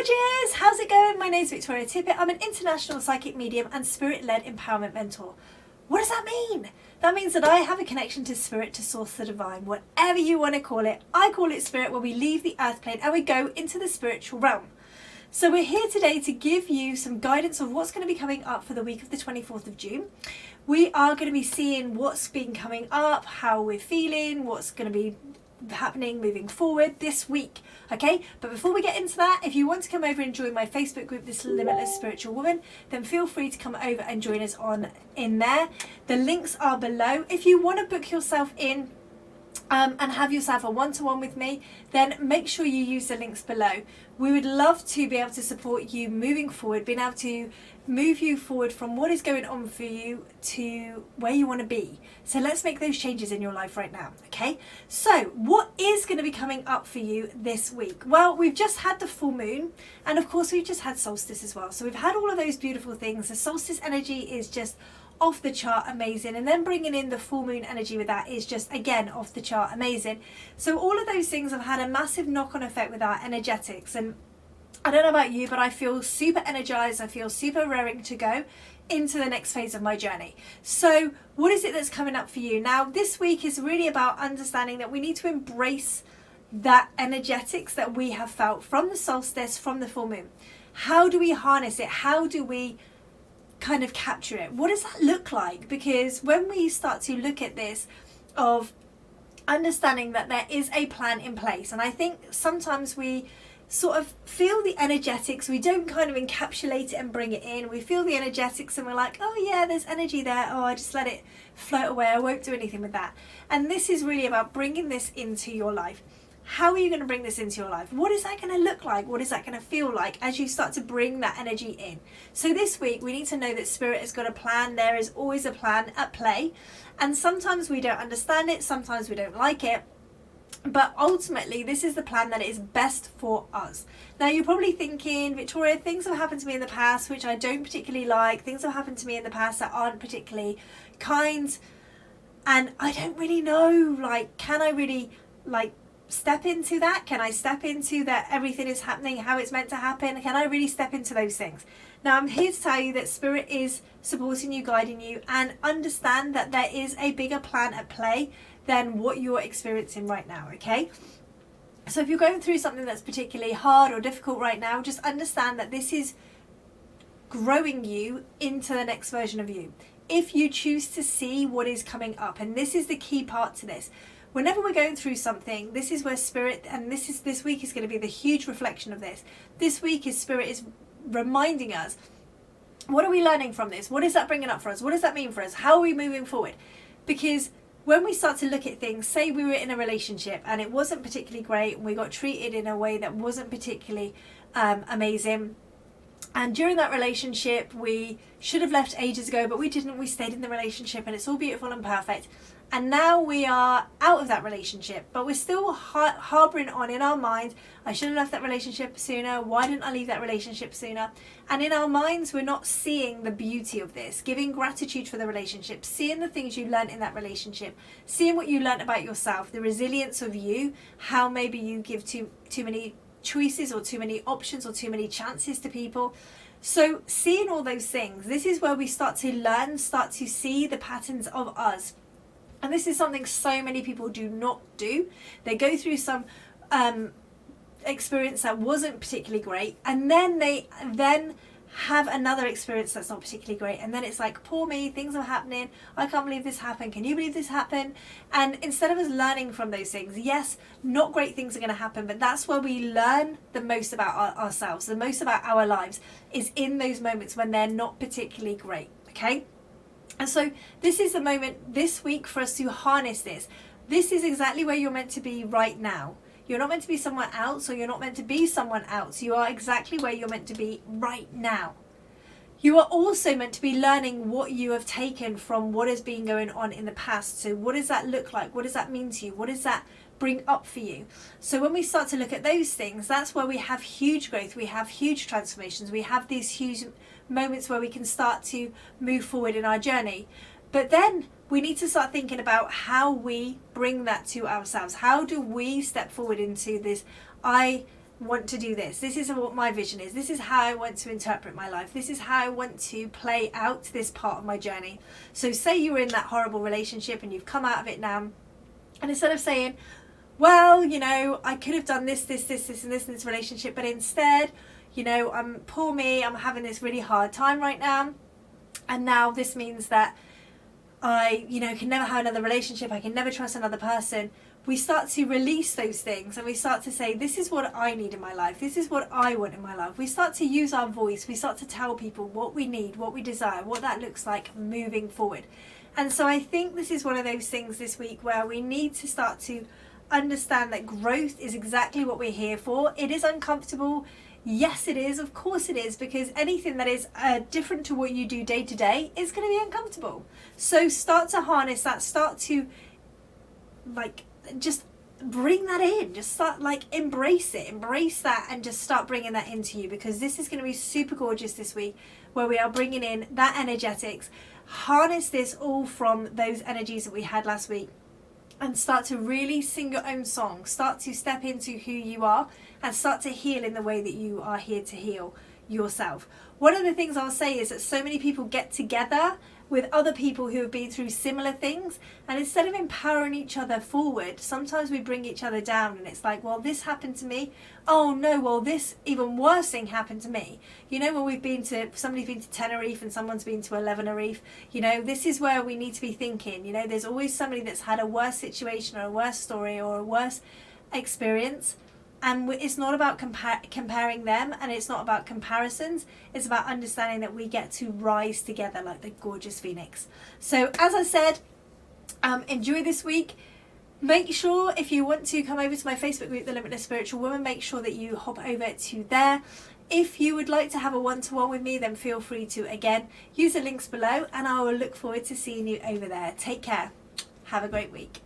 gorgeous! How's it going? My name's Victoria Tippett. I'm an international psychic medium and spirit-led empowerment mentor. What does that mean? That means that I have a connection to spirit, to source, the divine, whatever you want to call it. I call it spirit, where we leave the earth plane and we go into the spiritual realm. So we're here today to give you some guidance of what's going to be coming up for the week of the 24th of June. We are going to be seeing what's been coming up, how we're feeling, what's going to be happening moving forward this week, okay? But before we get into that, if you want to come over and join my Facebook group, This Limitless Spiritual Woman, then feel free to come over and join us in there. The links are below. If you want to book yourself in and have yourself a one-to-one with me, then make sure you use the links below. We would love to be able to support you moving forward, being able to move you forward from what is going on for you to where you want to be. So let's make those changes in your life right now, okay? So what is going to be coming up for you this week? Well, we've just had the full moon, and of course we've just had solstice as well. So we've had all of those beautiful things. The solstice energy is just off the chart amazing, and then bringing in the full moon energy with that is just again off the chart amazing. So all of those things have had a massive knock-on effect with our energetics, and I don't know about you, but I feel super energized. I feel super raring to go into the next phase of my journey. So what is it that's coming up for you? Now, this week is really about understanding that we need to embrace that energetics that we have felt from the solstice, from the full moon. How do we harness it? How do we kind of capture it? What does that look like? Because when we start to look at this of understanding that there is a plan in place, and I think sometimes we sort of feel the energetics, we don't kind of encapsulate it and bring it in. We feel the energetics and we're like, oh yeah, there's energy there, oh, I just let it float away, I won't do anything with that. And this is really about bringing this into your life. How are you going to bring this into your life? What is that going to look like? What is that going to feel like as you start to bring that energy in? So this week we need to know that spirit has got a plan. There is always a plan at play, and sometimes we don't understand it, sometimes we don't like it. But ultimately, this is the plan that is best for us. Now, you're probably thinking, Victoria, things have happened to me in the past which I don't particularly like. Things have happened to me in the past that aren't particularly kind. And I don't really know, like, can I really, like, step into that? Can I step into that everything is happening how it's meant to happen? Can I really step into those things? Now, I'm here to tell you that spirit is supporting you, guiding you, and understand that there is a bigger plan at play than what you're experiencing right now, okay? So if you're going through something that's particularly hard or difficult right now, just understand that this is growing you into the next version of you. If you choose to see what is coming up, and this is the key part to this, whenever we're going through something, this is where spirit, and this week is going to be the huge reflection of this. This week is spirit is reminding us, what are we learning from this? What is that bringing up for us? What does that mean for us? How are we moving forward? Because when we start to look at things, say we were in a relationship and it wasn't particularly great, and we got treated in a way that wasn't particularly amazing, and during that relationship we should have left ages ago, but we didn't. We stayed in the relationship and it's all beautiful and perfect, and now we are out of that relationship, but we're still harboring on in our mind, I should have left that relationship sooner, why didn't I leave that relationship sooner? And in our minds we're not seeing the beauty of this, giving gratitude for the relationship, seeing the things you learned in that relationship, seeing what you learned about yourself, the resilience of you, how maybe you give too many choices or too many options or too many chances to people. So seeing all those things, this is where we start to learn, start to see the patterns of us. And this is something so many people do not do. They go through some experience that wasn't particularly great, and then they have another experience that's not particularly great, and then it's like, poor me, things are happening, I can't believe this happened, can you believe this happened? And instead of us learning from those things, yes, not great things are going to happen, but that's where we learn the most about ourselves, the most about our lives, is in those moments when they're not particularly great, okay? And so this is the moment this week for us to harness this. This is exactly where you're meant to be right now. You're not meant to be somewhere else, or you're not meant to be someone else. You are exactly where you're meant to be right now. You are also meant to be learning what you have taken from what has been going on in the past. So what does that look like? What does that mean to you? What does that bring up for you? So when we start to look at those things, that's where we have huge growth. We have huge transformations. We have these huge moments where we can start to move forward in our journey. But then we need to start thinking about how we bring that to ourselves. How do we step forward into this, I want to do this. This is what my vision is. This is how I want to interpret my life. This is how I want to play out this part of my journey. So say you were in that horrible relationship and you've come out of it now, and instead of saying, well, you know, I could have done this, and this in this relationship, but instead, you know, poor me, I'm having this really hard time right now, and now this means that I, you know, can never have another relationship, I can never trust another person. We start to release those things and we start to say, this is what I need in my life, this is what I want in my life. We start to use our voice, we start to tell people what we need, what we desire, what that looks like moving forward. And so I think this is one of those things this week where we need to start to understand that growth is exactly what we're here for. It is uncomfortable. Yes, it is. Of course it is, because anything that is different to what you do day to day is going to be uncomfortable. So start to harness that, start to just bring that in, just start embrace that and just start bringing that into you, because this is going to be super gorgeous this week where we are bringing in that energetics. Harness this all from those energies that we had last week and start to really sing your own song, start to step into who you are and start to heal in the way that you are here to heal yourself. One of the things I'll say is that so many people get together with other people who have been through similar things, and instead of empowering each other forward, sometimes we bring each other down, and it's like, well, this happened to me, oh no, well, this even worse thing happened to me. You know, when somebody's been to Tenerife and someone's been to 11 Tenerife, you know, this is where we need to be thinking, you know, there's always somebody that's had a worse situation or a worse story or a worse experience. And it's not about comparing them, and it's not about comparisons. It's about understanding that we get to rise together like the gorgeous phoenix. So as I said, enjoy this week. Make sure, if you want to come over to my Facebook group, The Limitless Spiritual Woman, make sure that you hop over to there. If you would like to have a one-to-one with me, then feel free to, again, use the links below, and I will look forward to seeing you over there. Take care. Have a great week.